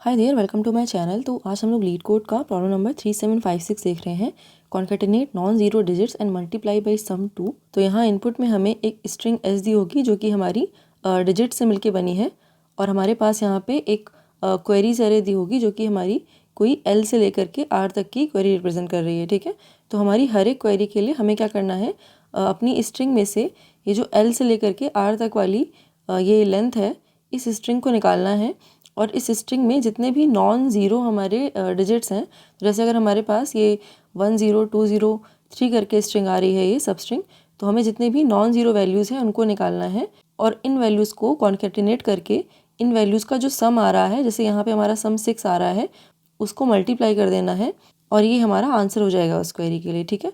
Hi there, welcome to my channel. तो आज हम लोग लीड कोड का प्रॉब्लम नंबर 3756 देख रहे हैं। Concatenate non zero digits and multiply by sum 2। तो यहाँ इनपुट में हमें एक स्ट्रिंग एस दी होगी जो कि हमारी डिजिट से मिलके बनी है, और हमारे पास यहाँ पे एक क्वेरीज अरे दी होगी जो कि हमारी कोई एल से लेकर के आर तक की क्वेरी रिप्रेजेंट कर रही है। ठीक है, तो हमारी हर एक क्वेरी के लिए हमें क्या करना है, अपनी स्ट्रिंग में से ये जो एल से लेकर के आर तक वाली ये लेंथ है, इस स्ट्रिंग को निकालना है। और इस स्ट्रिंग में जितने भी नॉन ज़ीरो हमारे डिजिट्स हैं, जैसे अगर हमारे पास ये 1 0 2 0 3 करके स्ट्रिंग आ रही है, ये सब स्ट्रिंग, तो हमें जितने भी नॉन ज़ीरो वैल्यूज़ हैं उनको निकालना है, और इन वैल्यूज़ को कॉन्केटिनेट करके इन वैल्यूज़ का जो सम आ रहा है, जैसे यहाँ पे हमारा सम 6 आ रहा है, उसको मल्टीप्लाई कर देना है, और ये हमारा आंसर हो जाएगा उस क्वेरी के लिए। ठीक है,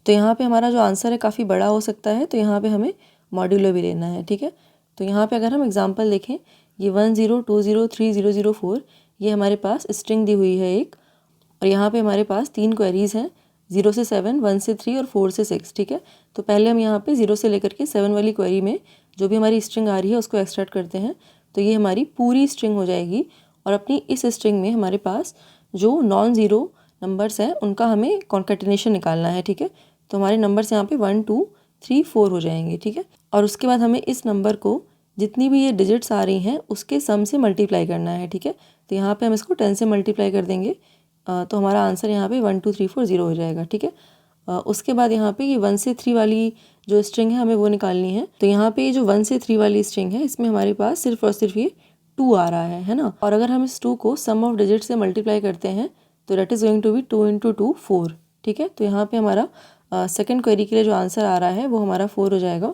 तो यहाँ पे हमारा जो आंसर है काफ़ी बड़ा हो सकता है, तो यहाँ पे हमें मॉड्यूलो भी लेना है। ठीक है, तो यहाँ पे अगर हम एग्जांपल देखें, ये 1 0 2 0 3 0 0 4 ये हमारे पास स्ट्रिंग दी हुई है एक, और यहाँ पे हमारे पास 3 क्वेरीज़ हैं, 0 से 7, 1 से 3 और 4 से 6। ठीक है, तो पहले हम यहाँ पे 0 से लेकर के 7 वाली क्वेरी में जो भी हमारी स्ट्रिंग आ रही है उसको एक्सट्रैक्ट करते हैं, तो ये हमारी पूरी स्ट्रिंग हो जाएगी। और अपनी इस स्ट्रिंग में हमारे पास जो नॉन ज़ीरो नंबर्स हैं उनका हमें कॉन्केटिनेशन निकालना है। ठीक है, तो हमारे नंबर्स यहाँ पे 1 2 3 4 हो जाएंगे। ठीक है, और उसके बाद हमें इस नंबर को जितनी भी ये डिजिट्स आ रही हैं उसके सम से मल्टीप्लाई करना है। ठीक है, तो यहाँ पे हम इसको 10 से मल्टीप्लाई कर देंगे, तो हमारा आंसर यहाँ पे 1 2 3 4 0 हो जाएगा। ठीक है, उसके बाद यहाँ पे ये 1 से 3 वाली जो स्ट्रिंग है हमें वो निकालनी है। तो यहाँ पे ये जो 1 से 3 वाली स्ट्रिंग है, इसमें हमारे पास सिर्फ और सिर्फ ये 2 आ रहा है ना। और अगर हम इस 2 को सम ऑफ डिजिट से मल्टीप्लाई करते हैं तो that is going to be 2 × 2 4। ठीक है, तो यहाँ पे हमारा सेकेंड क्वेरी के लिए जो आंसर आ रहा है वो हमारा 4 हो जाएगा।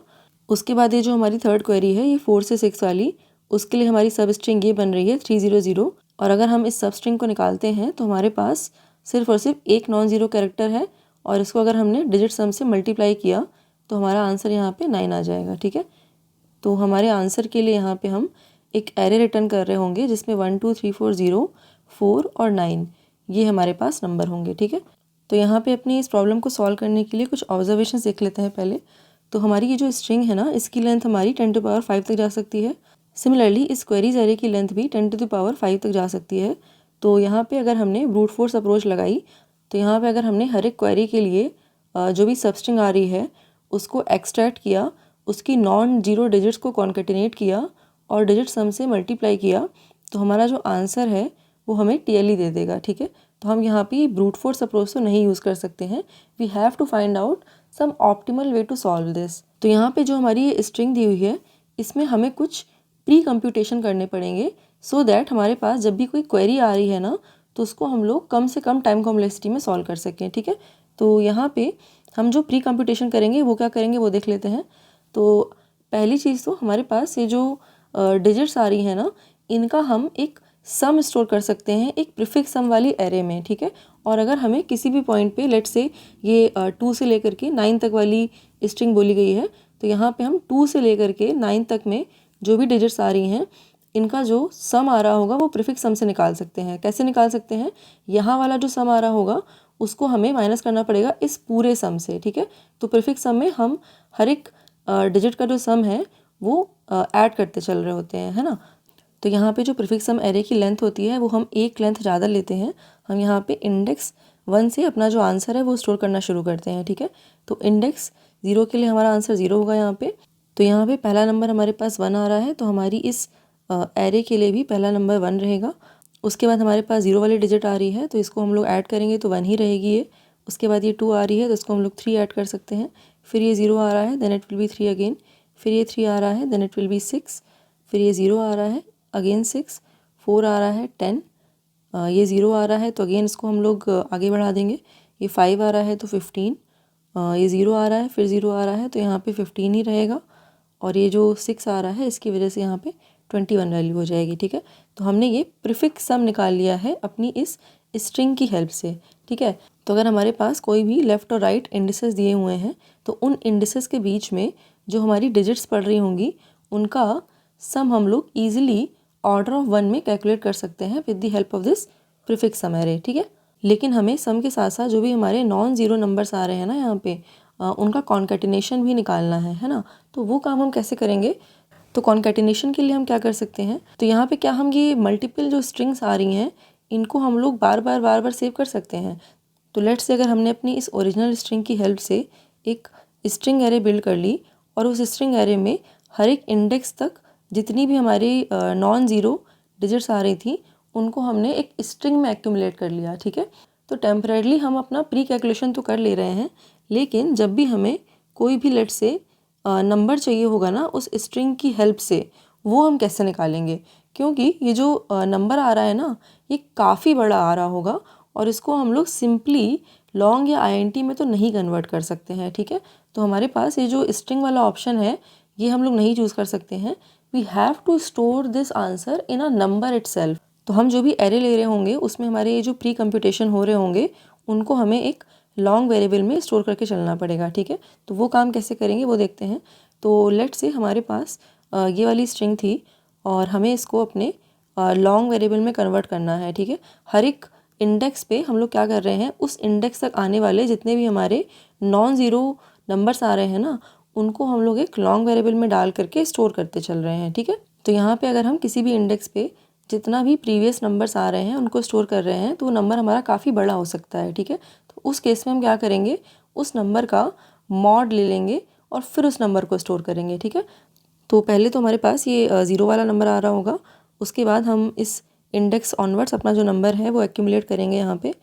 उसके बाद ये जो हमारी थर्ड क्वेरी है, ये 4 से 6 वाली, उसके लिए हमारी सब स्ट्रिंग ये बन रही है 3 0 0। और अगर हम इस सब स्ट्रिंग को निकालते हैं तो हमारे पास सिर्फ और सिर्फ एक नॉन ज़ीरो कैरेक्टर है, और इसको अगर हमने डिजिट सम से मल्टीप्लाई किया तो हमारा आंसर यहाँ पे 9 आ जाएगा। ठीक है, तो हमारे आंसर के लिए यहाँ पे हम एक एरे रिटर्न कर रहे होंगे जिसमें 1 2 3 4 0 4 और 9 ये हमारे पास नंबर होंगे। ठीक है, तो यहाँ पे अपनी इस प्रॉब्लम को सॉल्व करने के लिए कुछ ऑब्जर्वेशन देख लेते हैं पहले। तो हमारी ये जो स्ट्रिंग है ना, इसकी लेंथ हमारी 10⁵ तक जा सकती है। सिमिलरली इस क्वेरीज एरे की लेंथ भी 10⁵ तक जा सकती है। तो यहाँ पे अगर हमने ब्रूट फोर्स अप्रोच लगाई, तो यहाँ पे अगर हमने हर एक क्वेरी के लिए जो भी सब स्ट्रिंग आ रही है उसको एक्सट्रैक्ट किया, उसकी नॉन जीरो डिजिट्स को कॉन्केटिनेट किया और डिजिट सम से मल्टीप्लाई किया, तो हमारा जो आंसर है वो हमें TLE दे देगा। ठीक है, तो हम यहाँ पे ब्रूट फोर्स अप्रोच तो नहीं यूज़ कर सकते हैं, we have to find out some optimal way to solve this. तो यहाँ पे जो हमारी ये स्ट्रिंग दी हुई है, इसमें हमें कुछ प्री कंप्यूटेशन करने पड़ेंगे, सो दैट हमारे पास जब भी कोई क्वेरी आ रही है ना, तो उसको हम लोग कम से कम टाइम कॉम्प्लेक्सिटी में सॉल्व कर सकें। ठीक है, तो यहाँ पे हम जो प्री कंप्यूटेशन करेंगे वो क्या करेंगे वो देख लेते हैं। तो पहली चीज़ तो हमारे पास ये जो डिजिट्स आ रही हैं ना, इनका हम एक सम स्टोर कर सकते हैं एक प्रीफिक्स सम वाली एरे में। ठीक है, और अगर हमें किसी भी पॉइंट पे लेट से ये 2 से लेकर के 9 तक वाली स्ट्रिंग बोली गई है, तो यहाँ पे हम 2 से लेकर के 9 तक में जो भी डिजिट्स आ रही हैं इनका जो सम आ रहा होगा वो प्रीफिक्स सम से निकाल सकते हैं। कैसे निकाल सकते हैं, यहाँ वाला जो सम आ रहा होगा उसको हमें माइनस करना पड़ेगा इस पूरे सम से। ठीक है, तो प्रीफिक्स सम में हम हर एक डिजिट का जो सम है वो ऐड करते चल रहे होते हैं, है ना। तो यहाँ पे जो प्रीफिक्स सम एरे की लेंथ होती है वो हम एक लेंथ ज़्यादा लेते हैं। हम यहाँ पे इंडेक्स 1 से अपना जो आंसर है वो स्टोर करना शुरू करते हैं। ठीक है, तो इंडेक्स 0 के लिए हमारा आंसर 0 होगा यहाँ पे। तो यहाँ पे पहला नंबर हमारे पास 1 आ रहा है, तो हमारी इस एरे के लिए भी पहला नंबर 1 रहेगा। उसके बाद हमारे पास 0 वाली डिजिट आ रही है, तो इसको हम लोग ऐड करेंगे तो 1 ही रहेगी ये। उसके बाद ये 2 आ रही है, तो इसको हम लोग 3 ऐड कर सकते हैं। फिर ये 0 आ रहा है, then it will be 3 again. फिर ये 3 आ रहा है, देन इट विल बी 6। फिर ये 0 आ रहा है, अगेन 6। 4 आ रहा है, 10। ये 0 आ रहा है, तो अगेन इसको हम लोग आगे बढ़ा देंगे। ये 5 आ रहा है तो 15। ये 0 आ रहा है, फिर 0 आ रहा है, तो यहाँ पे 15 ही रहेगा। और ये जो 6 आ रहा है इसकी वजह से यहाँ पे 21 वैल्यू हो जाएगी। ठीक है, तो हमने ये प्रीफिक्स सम निकाल लिया है अपनी इस स्ट्रिंग की हेल्प से। ठीक है, तो अगर हमारे पास कोई भी लेफ़्ट और राइट इंडिसेस दिए हुए हैं, तो उन इंडिसेस के बीच में जो हमारी डिजिट्स पड़ रही होंगी उनका सम हम लोग ईजिली ऑर्डर ऑफ 1 में कैलकुलेट कर सकते हैं with the help of this prefix sum array. ठीक है, लेकिन हमें सम के साथ साथ जो भी हमारे नॉन ज़ीरो नंबर्स आ रहे हैं ना यहाँ पे, उनका कॉन्केटिनेशन भी निकालना है ना। तो वो काम हम कैसे करेंगे, तो कॉन्कैटिनेशन के लिए हम क्या कर सकते हैं, तो यहाँ पे क्या हम ये मल्टीपल जो स्ट्रिंग्स आ रही हैं इनको हम लोग बार बार सेव कर सकते हैं। तो लेट्स से अगर हमने अपनी इस ओरिजिनल स्ट्रिंग की हेल्प से एक स्ट्रिंग एरे बिल्ड कर ली और उस स्ट्रिंग एरे में हर एक इंडेक्स तक जितनी भी हमारी नॉन ज़ीरो डिजिट्स आ रही थी उनको हमने एक स्ट्रिंग में एक्यूमुलेट कर लिया, ठीक है। तो टेम्परेरली हम अपना प्री कैलकुलेशन तो कर ले रहे हैं, लेकिन जब भी हमें कोई भी लेट से नंबर चाहिए होगा ना उस स्ट्रिंग की हेल्प से, वो हम कैसे निकालेंगे, क्योंकि ये जो नंबर आ रहा है ना ये काफ़ी बड़ा आ रहा होगा और इसको हम लोग सिंपली लॉन्ग या आईएनटी में तो नहीं कन्वर्ट कर सकते हैं, ठीक है। तो हमारे पास ये जो स्ट्रिंग वाला ऑप्शन है ये हम लोग नहीं चूज़ कर सकते हैं। We have to store this answer in a number itself. तो हम जो भी एरे ले रहे होंगे उसमें हमारे ये जो प्री कंप्यूटेशन हो रहे होंगे उनको हमें एक लॉन्ग वेरिएबल में स्टोर करके चलना पड़ेगा, ठीक है। तो वो काम कैसे करेंगे वो देखते हैं। तो लेट से हमारे पास ये वाली स्ट्रिंग थी और हमें इसको अपने लॉन्ग वेरिएबल में कन्वर्ट करना है, ठीक है। हर एक इंडेक्स पे हम लोग क्या कर रहे हैं, उस इंडेक्स तक आने वाले जितने भी हमारे नॉन ज़ीरो नंबर्स आ रहे हैं ना उनको हम लोग एक लॉन्ग वेरिएबल में डाल करके स्टोर करते चल रहे हैं, ठीक है। तो यहाँ पे अगर हम किसी भी इंडेक्स पे जितना भी प्रीवियस नंबर्स आ रहे हैं उनको स्टोर कर रहे हैं तो वो नंबर हमारा काफ़ी बड़ा हो सकता है, ठीक है। तो उस केस में हम क्या करेंगे, उस नंबर का मॉड ले लेंगे और फिर उस नंबर को स्टोर करेंगे, ठीक है। तो पहले तो हमारे पास ये ज़ीरो वाला नंबर आ रहा होगा, उसके बाद हम इस इंडेक्स ऑनवर्ड्स अपना जो नंबर है वो एक्यूमुलेट करेंगे यहाँ पे।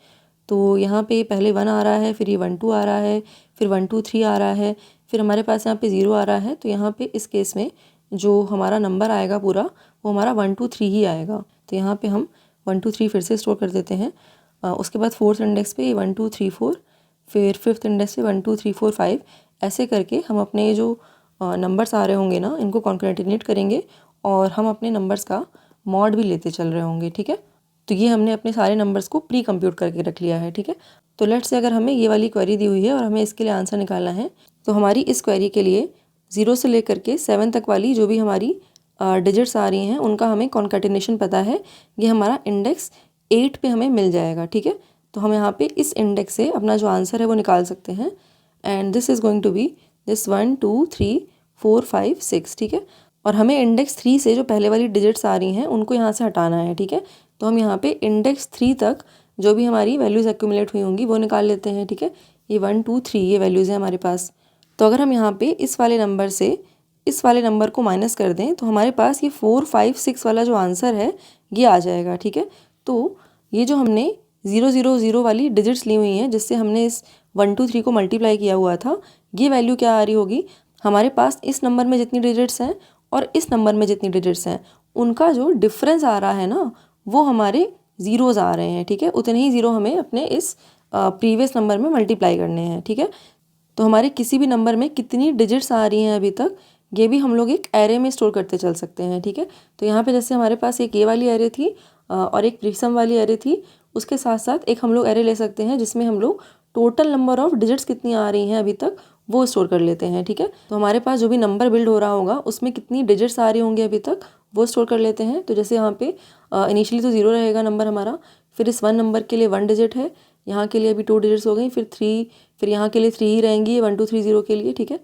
तो यहाँ पे पहले 1 आ रहा है, फिर ये 1 2 आ रहा है, फिर 1 2 3 आ रहा है, फिर हमारे पास यहाँ पे 0 आ रहा है। तो यहाँ पे इस केस में जो हमारा नंबर आएगा पूरा वो हमारा 1 2 3 ही आएगा। तो यहाँ पे हम 1 2 3 फिर से स्टोर कर देते हैं। उसके बाद 4th इंडेक्स पे 1 2 3 4, फिर 5th इंडेक्स पे 1 2 3 4 5, ऐसे करके हम अपने जो नंबर्स आ रहे होंगे ना इनको कॉन्कैटिनेट करेंगे और हम अपने नंबर्स का मॉड भी लेते चल रहे होंगे, ठीक है। तो ये हमने अपने सारे नंबर्स को प्री कंप्यूट करके रख लिया है, ठीक है। तो लेट्स से अगर हमें ये वाली क्वेरी दी हुई है और हमें इसके लिए आंसर निकालना है, तो हमारी इस क्वेरी के लिए 0 से लेकर के 7 तक वाली जो भी हमारी डिजिट्स आ रही हैं उनका हमें कॉन्कैटिनेशन पता है। ये हमारा इंडेक्स 8 पे हमें मिल जाएगा, ठीक है। तो हम यहाँ पे इस इंडेक्स से अपना जो आंसर है वो निकाल सकते हैं and this is going to be this 1 2 3 4 5 6, ठीक है। और हमें इंडेक्स 3 से जो पहले वाली डिजिट्स आ रही हैं उनको यहाँ से हटाना है, ठीक है। तो हम यहाँ पे इंडेक्स 3 तक जो भी हमारी वैल्यूज़ एक्यूमुलेट हुई होंगी वो निकाल लेते हैं, ठीक है। ये 1 2 3 ये वैल्यूज़ हैं हमारे पास। तो अगर हम यहाँ पे इस वाले नंबर से इस वाले नंबर को माइनस कर दें तो हमारे पास ये 4 5 6 वाला जो आंसर है ये आ जाएगा, ठीक है। तो ये जो हमने 0 0 0 वाली डिजिट्स ली हुई हैं जिससे हमने इस 1 2 3 को मल्टीप्लाई किया हुआ था, ये वैल्यू क्या आ रही होगी, हमारे पास इस नंबर में जितनी डिजिट्स हैं और इस नंबर में जितनी डिजिट्स हैं उनका जो डिफरेंस आ रहा है ना वो हमारे ज़ीरोज़ आ रहे हैं, ठीक है। उतने ही ज़ीरो हमें अपने इस प्रीवियस नंबर में मल्टीप्लाई करने हैं, ठीक है। तो हमारे किसी भी नंबर में कितनी डिजिट्स आ रही हैं अभी तक ये भी हम लोग एक एरे में स्टोर करते चल सकते हैं, ठीक है। तो यहाँ पे जैसे हमारे पास एक ये वाली एरे थी और एक प्रीसम वाली एरे थी, उसके साथ साथ एक हम लोग एरे ले सकते हैं जिसमें हम लोग टोटल नंबर ऑफ डिजिट्स कितनी आ रही हैं अभी तक वो स्टोर कर लेते हैं, ठीक है। तो हमारे पास जो भी नंबर बिल्ड हो रहा होगा उसमें कितनी डिजिट्स आ रही होंगी अभी तक वो स्टोर कर लेते हैं। तो जैसे यहाँ पे इनिशियली तो 0 रहेगा नंबर हमारा, फिर इस 1 नंबर के लिए 1 डिजिट है, यहाँ के लिए अभी 2 डिजिट्स हो गई, फिर 3, फिर यहाँ के लिए 3 ही रहेंगी 1 2 3 0 के लिए, ठीक है।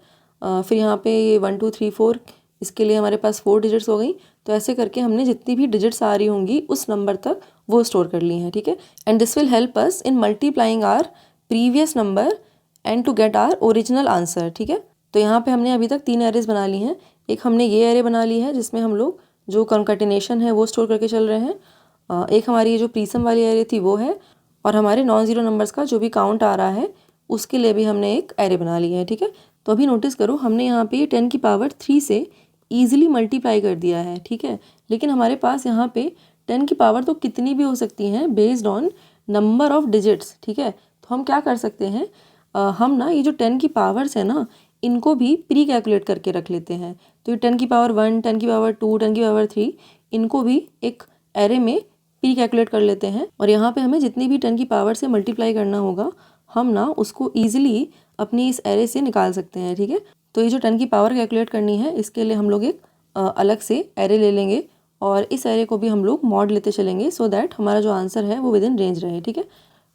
फिर यहाँ पे 1 2 3 4 इसके लिए हमारे पास 4 डिजिट्स हो गई। तो ऐसे करके हमने जितनी भी डिजिट्स आ रही होंगी उस नंबर तक वो स्टोर कर ली हैं, ठीक है। And this will help us in multiplying our previous number and to get our original answer, ठीक है। तो यहाँ पे हमने अभी तक 3 एरेज बना ली हैं। एक हमने ये एरे बना ली है जिसमें हम लोग जो कॉन्कैटिनेशन है वो स्टोर करके चल रहे हैं। एक हमारी ये जो प्रीसम वाली एरे थी वो है, और हमारे नॉन ज़ीरो नंबर्स का जो भी काउंट आ रहा है उसके लिए भी हमने एक एरे बना ली है, ठीक है। तो अभी नोटिस करो हमने यहाँ पे 10 की पावर 3 से ईजिली मल्टीप्लाई कर दिया है, ठीक है। लेकिन हमारे पास यहाँ पे 10 की पावर तो कितनी भी हो सकती हैं based on number of digits, ठीक है। तो हम क्या कर सकते हैं, हम ना ये जो 10 की पावर्स है ना इनको भी प्री कैलकुलेट करके रख लेते हैं। तो ये 10 की पावर 1, 10 की पावर 2, 10 की पावर 3 इनको भी एक एरे में प्री कैलकुलेट कर लेते हैं और यहाँ पे हमें जितनी भी 10 की पावर से मल्टीप्लाई करना होगा हम ना उसको ईजिली अपनी इस एरे से निकाल सकते हैं, ठीक है। तो ये जो 10 की पावर कैलकुलेट करनी है इसके लिए हम लोग एक अलग से एरे ले लेंगे और इस एरे को भी हम लोग मॉड लेते चलेंगे सो दैट हमारा जो आंसर है वो विद इन रेंज रहे, ठीक है।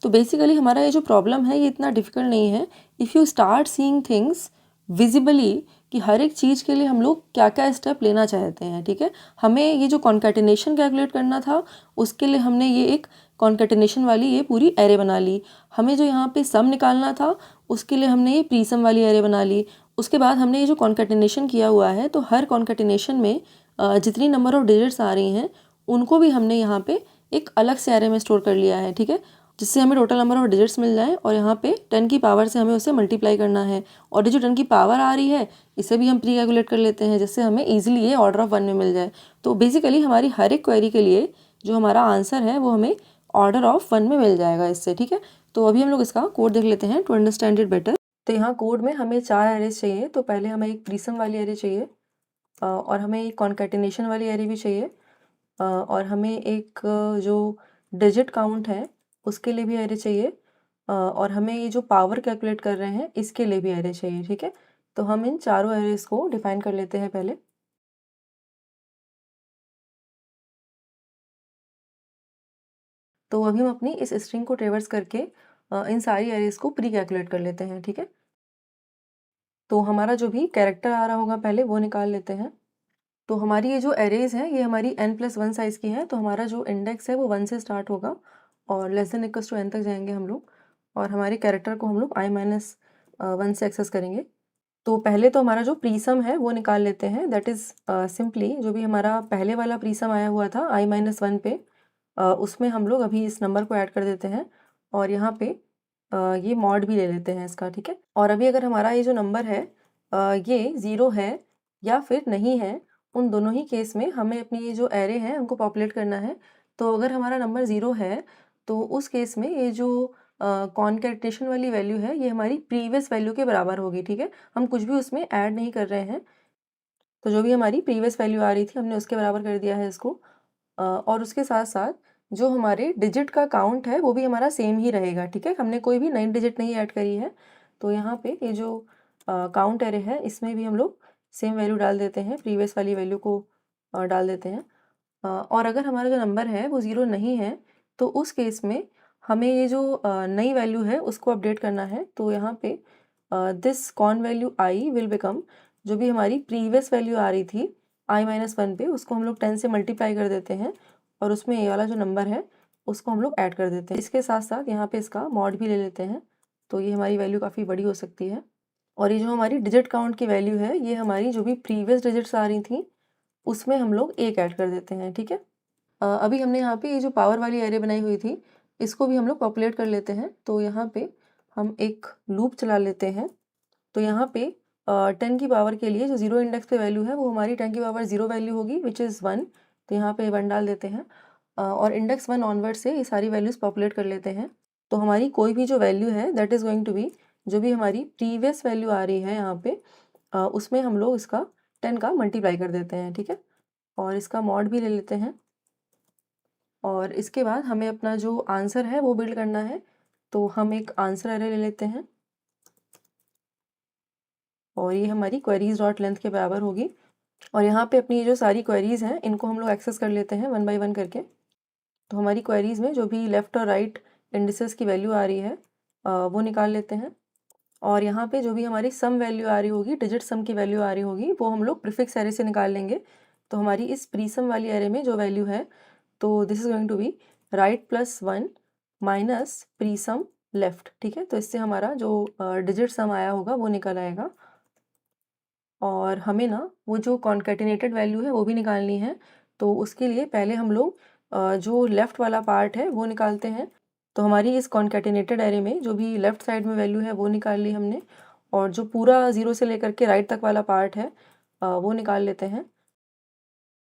तो बेसिकली हमारा ये जो प्रॉब्लम है ये इतना डिफिकल्ट नहीं है। If you start seeing things visibly कि हर एक चीज़ के लिए हम लोग क्या क्या स्टेप लेना चाहते हैं। ठीक है, हमें ये जो कॉन्केटिनेशन कैलकुलेट करना था उसके लिए हमने ये एक कॉन्केटिनेशन वाली ये पूरी एरे बना ली। हमें जो यहाँ पे सम निकालना था उसके लिए हमने ये प्रीसम वाली एरे बना ली। उसके बाद हमने ये जो कॉन्केटिनेशन किया हुआ है तो हर कॉन्केटिनेशन में जितनी नंबर ऑफ डिजिट्स आ रही हैं उनको भी हमने यहाँ पे एक अलग से एरे में स्टोर कर लिया है। ठीक है, जिससे हमें टोटल नंबर ऑफ डिजिट्स मिल जाए और यहाँ पे 10 की पावर से हमें उसे मल्टीप्लाई करना है। और ये जो 10 की पावर आ रही है इसे भी हम प्री कैलकुलेट कर लेते हैं जिससे हमें ईजिली ये ऑर्डर ऑफ 1 में मिल जाए। तो बेसिकली हमारी हर एक क्वेरी के लिए जो हमारा आंसर है वो हमें ऑर्डर ऑफ 1 में मिल जाएगा इससे। ठीक है, तो अभी हम लोग इसका कोड देख लेते हैं टू अंडरस्टैंड इट बेटर। तो यहाँ कोड में हमें 4 एरेज चाहिए। तो पहले हमें एक प्रीसम वाली एरे चाहिए और हमें एक कॉन्केटिनेशन वाली एरे भी चाहिए और हमें एक जो डिजिट काउंट है उसके लिए भी एरे चाहिए और हमें ये जो पावर कैलकुलेट कर रहे हैं इसके लिए भी एरे चाहिए। ठीक है, तो हम इन चारों एरेज को डिफाइन कर लेते हैं पहले। तो अभी हम अपनी इस स्ट्रिंग को ट्रेवर्स करके इन सारी एरेज को प्री कैलकुलेट कर लेते हैं। ठीक है, तो हमारा जो भी कैरेक्टर आ रहा होगा पहले वो निकाल लेते हैं। तो हमारी ये जो एरेज है ये हमारी n+1 साइज़ की है। तो हमारा जो इंडेक्स है वो 1 से स्टार्ट होगा और less than equals to n तक जाएंगे हम लोग और हमारे कैरेक्टर को हम लोग i-1 से एक्सेस करेंगे। तो पहले तो हमारा जो प्रीसम है वो निकाल लेते हैं। दैट इज़ सिंपली जो भी हमारा पहले वाला प्रीसम आया हुआ था i-1 पे उसमें हम लोग अभी इस नंबर को ऐड कर देते हैं और यहाँ पे ये मॉड भी ले लेते हैं इसका। ठीक है, और अभी अगर हमारा ये जो नंबर है ये 0 है या फिर नहीं है, उन दोनों ही केस में हमें अपनी ये जो एरे हैं उनको पॉपुलेट करना है। तो अगर हमारा नंबर 0 है तो उस केस में ये जो कॉन्केटिनेशन वाली वैल्यू है ये हमारी प्रीवियस वैल्यू के बराबर होगी। ठीक है, हम कुछ भी उसमें ऐड नहीं कर रहे हैं। तो जो भी हमारी प्रीवियस वैल्यू आ रही थी हमने उसके बराबर कर दिया है इसको और उसके साथ साथ जो हमारे डिजिट का काउंट है वो भी हमारा सेम ही रहेगा। ठीक है, हमने कोई भी नई डिजिट नहीं ऐड करी है। तो यहाँ पे ये जो काउंट एरे है इसमें भी हम लोग सेम वैल्यू डाल देते हैं, प्रीवियस वाली वैल्यू को डाल देते हैं और अगर हमारा जो नंबर है वो 0 नहीं है तो उस केस में हमें ये जो नई वैल्यू है उसको अपडेट करना है। तो यहाँ पे this con value I will become, जो भी हमारी प्रीवियस वैल्यू आ रही थी i-1 पे उसको हम लोग 10 से मल्टीप्लाई कर देते हैं और उसमें ये वाला जो नंबर है उसको हम लोग ऐड कर देते हैं। इसके साथ साथ यहाँ पे इसका मॉड भी ले लेते हैं तो ये हमारी वैल्यू काफ़ी बड़ी हो सकती है। और ये जो हमारी डिजिट काउंट की वैल्यू है ये हमारी जो भी प्रीवियस डिजिट्स आ रही थी उसमें हम लोग 1 ऐड कर देते हैं। ठीक है, अभी हमने यहाँ पे ये जो पावर वाली एरे बनाई हुई थी इसको भी हम लोग पॉपुलेट कर लेते हैं। तो यहाँ पे हम एक लूप चला लेते हैं। तो यहाँ पे 10 की पावर के लिए जो 0 इंडेक्स पे वैल्यू है वो हमारी 10 की पावर 0 वैल्यू होगी विच इज़ 1। तो यहाँ पे 1 डाल देते हैं और इंडेक्स 1 ऑनवर्ड से ये सारी वैल्यूज़ पॉपुलेट कर लेते हैं। तो हमारी कोई भी जो वैल्यू है that is going to be, जो भी हमारी प्रीवियस वैल्यू आ रही है यहाँ पे उसमें हम लोग इसका 10 का मल्टीप्लाई कर देते हैं। ठीक है, और इसका मॉड भी ले लेते हैं और इसके बाद हमें अपना जो आंसर है वो बिल्ड करना है। तो हम एक आंसर एरे ले लेते हैं और ये हमारी क्वेरीज डॉट लेंथ के बराबर होगी और यहाँ पे अपनी ये जो सारी क्वेरीज हैं इनको हम लोग एक्सेस कर लेते हैं 1 बाय 1 करके। तो हमारी क्वेरीज में जो भी लेफ़्ट और राइट इंडिसेस की वैल्यू आ रही है वो निकाल लेते हैं और यहाँ पे जो भी हमारी सम वैल्यू आ रही होगी, डिजिट सम की वैल्यू आ रही होगी वो हम लोग प्रीफिक्स एरे से निकाल लेंगे। तो हमारी इस प्रीसम वाली एरे में जो वैल्यू है तो this is going to be right +1 minus presum left. ठीक है, तो इससे हमारा जो डिजिट सम आया होगा वो निकल आएगा और हमें ना वो जो कॉन्केटिनेटेड वैल्यू है वो भी निकालनी है। तो उसके लिए पहले हम लोग जो लेफ़्ट वाला पार्ट है वो निकालते हैं। तो हमारी इस कॉन्केटिनेटेड एरे में जो भी लेफ़्ट साइड में वैल्यू है वो निकाल ली हमने और जो पूरा 0 से लेकर के राइट तक वाला पार्ट है वो निकाल लेते हैं।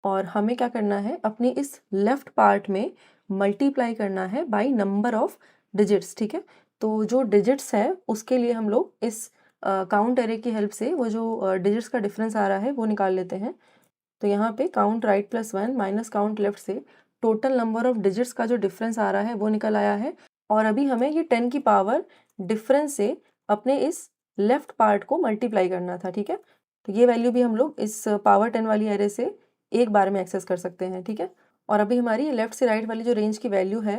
और हमें क्या करना है, अपनी इस लेफ़्ट पार्ट में मल्टीप्लाई करना है बाय नंबर ऑफ डिजिट्स। ठीक है, तो जो डिजिट्स है उसके लिए हम लोग इस काउंट एरे की हेल्प से वो जो डिजिट्स का डिफरेंस आ रहा है वो निकाल लेते हैं। तो यहाँ पे count right +1 minus count left से टोटल नंबर ऑफ डिजिट्स का जो डिफरेंस आ रहा है वो निकल आया है और अभी हमें ये 10 की पावर डिफरेंस से अपने इस लेफ्ट पार्ट को मल्टीप्लाई करना था। ठीक है, तो ये वैल्यू भी हम लोग इस पावर 10 वाली एरे से एक बार में एक्सेस कर सकते हैं। ठीक है, और अभी हमारी लेफ्ट से राइट वाली जो रेंज की वैल्यू है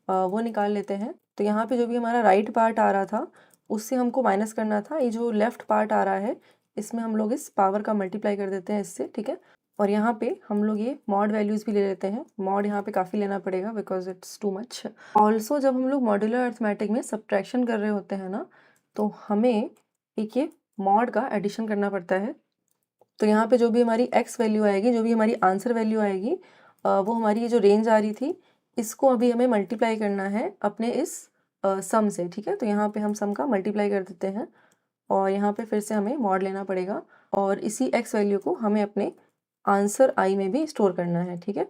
वो निकाल लेते हैं। तो यहाँ पे जो भी हमारा राइट पार्ट आ रहा था उससे हमको माइनस करना था ये जो लेफ्ट पार्ट आ रहा है इसमें हम लोग इस पावर का मल्टीप्लाई कर देते हैं इससे, ठीक है। और यहाँ पे हम लोग ये मॉड वैल्यूज़ भी ले लेते हैं। मॉड यहाँ पे काफ़ी लेना पड़ेगा because it's too much. Also जब हम लोग मॉड्यूलर अर्थमेटिक में सब्ट्रैक्शन कर रहे होते हैं ना, तो हमें एक ये मॉड का एडिशन करना पड़ता है। तो यहाँ पे जो भी हमारी एक्स वैल्यू आएगी, जो भी हमारी आंसर वैल्यू आएगी, वो हमारी ये जो रेंज आ रही थी, इसको अभी हमें मल्टीप्लाई करना है अपने इस सम से, ठीक है। तो यहाँ पे हम सम का मल्टीप्लाई कर देते हैं और यहाँ पे फिर से हमें मॉड लेना पड़ेगा और इसी एक्स वैल्यू को हमें अपने आंसर आई में भी स्टोर करना है, ठीक है।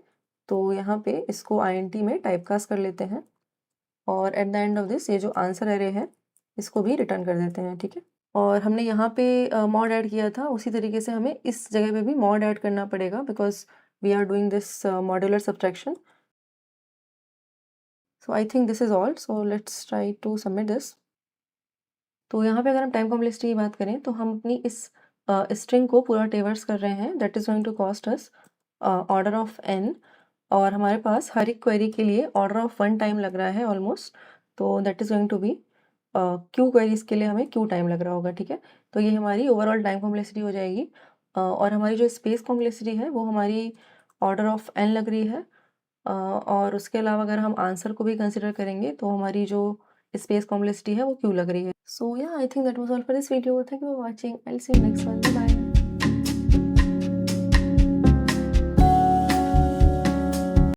तो यहाँ पे इसको INT में टाइपकास्ट कर लेते हैं और at the end of this ये जो आंसर एरे है इसको भी रिटर्न कर देते हैं, ठीक है। और हमने यहाँ पे मॉड ऐड किया था, उसी तरीके से हमें इस जगह पे भी मॉड ऐड करना पड़ेगा because we are doing this modular subtraction. So I think this is all, so let's try to submit this. तो यहाँ पे अगर हम टाइम कॉम्प्लेक्सिटी की बात करें तो हम अपनी इस स्ट्रिंग को पूरा ट्रेवर्स कर रहे हैं, that is going to cost us order of n, और हमारे पास हर एक क्वेरी के लिए ऑर्डर ऑफ 1 टाइम लग रहा है ऑलमोस्ट। तो that is going to be Q queries के लिए हमें क्यू टाइम लग रहा होगा, ठीक है। तो ये हमारी ओवरऑल टाइम कॉम्प्लेक्सिटी हो जाएगी। और हमारी जो स्पेस कॉम्प्लेक्सिटी है वो हमारी ऑर्डर ऑफ n लग रही है। और उसके अलावा अगर हम आंसर को भी कंसिडर करेंगे तो हमारी जो स्पेस कॉम्प्लेक्सिटी है वो क्यू लग रही है। So yeah I think that was all for this video. Thank you for watching. I will see you next one. Bye.